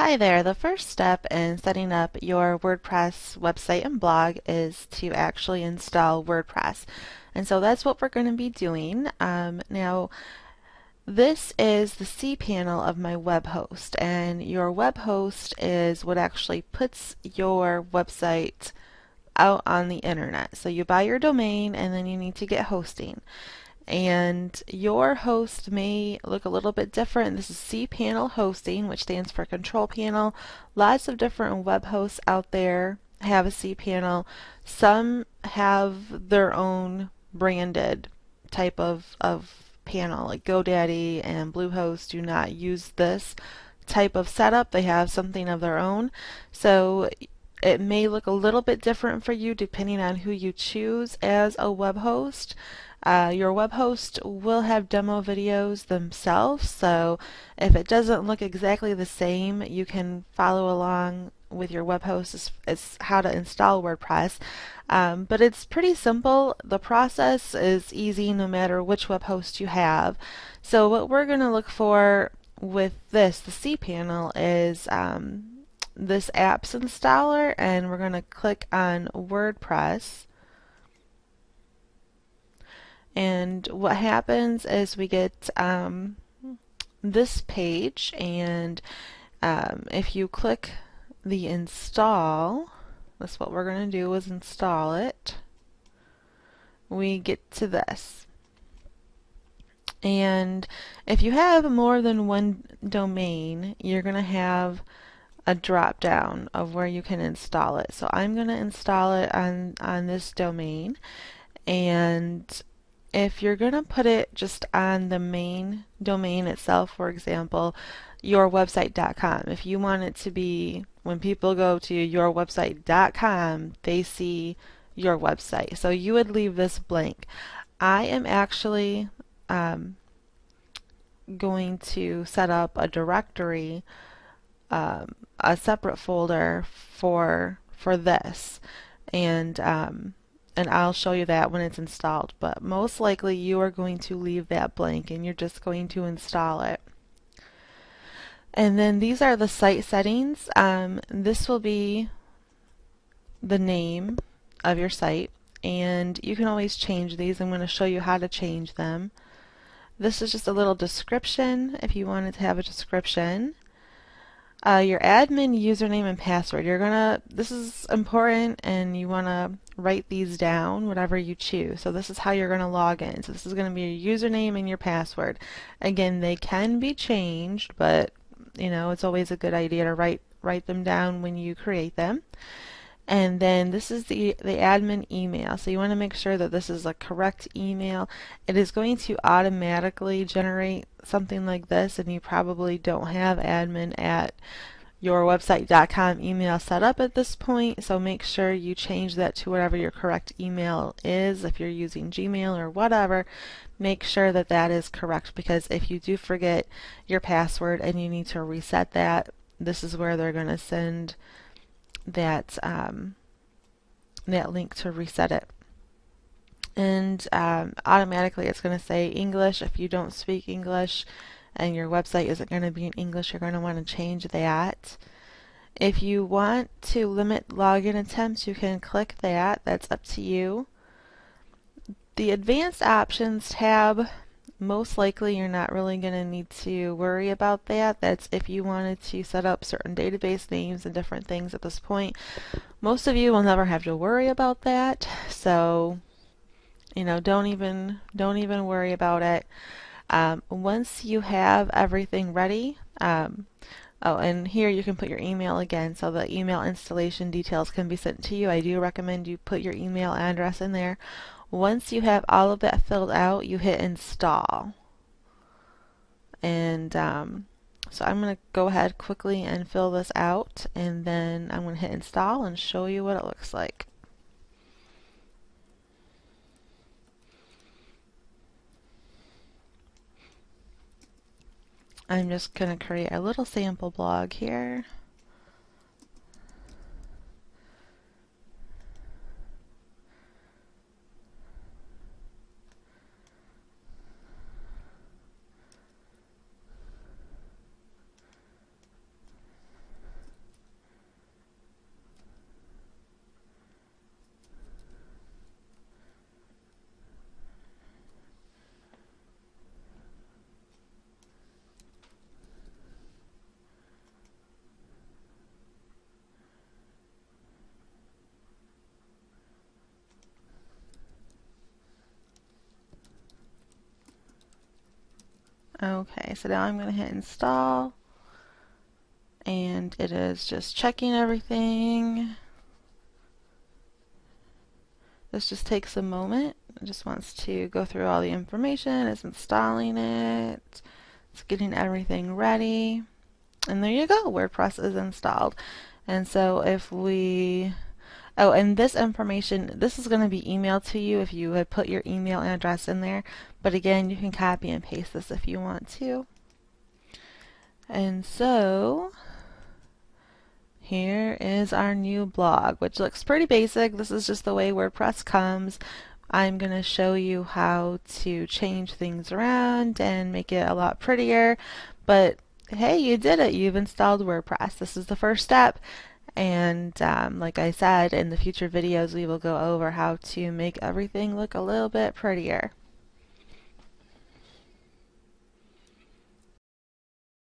Hi there. The first step in setting up your WordPress website and blog is to actually install WordPress. And so that's what we're going to be doing. Now, this is the cPanel of my web host, and your web host is what actually puts your website out on the internet. So you buy your domain and then you need to get hosting. And your host may look a little bit different. This is cPanel hosting, which stands for control panel. Lots of different web hosts out there have a cPanel. Some have their own branded type of panel, like GoDaddy and Bluehost do not use this type of setup. They have something of their own. So it may look a little bit different for you depending on who you choose as a web host. Your web host will have demo videos themselves, so if it doesn't look exactly the same, you can follow along with your web host as how to install WordPress. But it's pretty simple. The process is easy no matter which web host you have. So what we're going to look for with this, the cPanel, is this apps installer, and we're going to click on WordPress. And what happens is we get this page, and if you click the install, that's what we're going to do, is install it. We get to this. And if you have more than one domain, you're going to have a drop down of where you can install it. So I'm going to install it on this domain, and if you're going to put it just on the main domain itself, for example, yourwebsite.com, if you want it to be, when people go to yourwebsite.com, they see your website. So you would leave this blank. I am actually going to set up a directory, a separate folder for this, and I'll show you that when it's installed, but most likely you are going to leave that blank and you're just going to install it. And then these are the site settings. This will be the name of your site, and you can always change these. I'm going to show you how to change them. This is just a little description if you wanted to have a description. Your admin username and password. This is important, and you want to write these down, whatever you choose. So this is how you're going to log in. So this is going to be your username and your password. Again, they can be changed, but it's always a good idea to write them down when you create them. And then this is the admin email. So you want to make sure that this is a correct email. It is going to automatically generate something like this, and you probably don't have admin at yourwebsite.com email set up at this point, so make sure you change that to whatever your correct email is. If you're using Gmail or whatever, make sure that that is correct, because if you do forget your password and you need to reset that, this is where they're going to send that that link to reset it. And automatically it's going to say English. If you don't speak English and your website isn't going to be in English, you're going to want to change that. If you want to limit login attempts, you can click that. That's up to you. The Advanced Options tab, most likely you're not really going to need to worry about that. That's if you wanted to set up certain database names and different things at this point. Most of you will never have to worry about that, so don't even worry about it. Once you have everything ready, oh, and here you can put your email again, so the email installation details can be sent to you. I do recommend you put your email address in there. Once you have all of that filled out, you hit install. And so I'm going to go ahead quickly and fill this out, and then I'm going to hit install and show you what it looks like. I'm just going to create a little sample blog here. Okay, so now I'm going to hit install, and it is just checking everything. This just takes a moment. It just wants to go through all the information. It's installing it. It's getting everything ready. And there you go. WordPress is installed. And so if we... Oh, and this information, this is going to be emailed to you if you had put your email address in there. But again, you can copy and paste this if you want to. And so... here is our new blog, which looks pretty basic. This is just the way WordPress comes. I'm going to show you how to change things around and make it a lot prettier. But hey, you did it. You've installed WordPress. This is the first step. And like I said, in the future videos, we will go over how to make everything look a little bit prettier.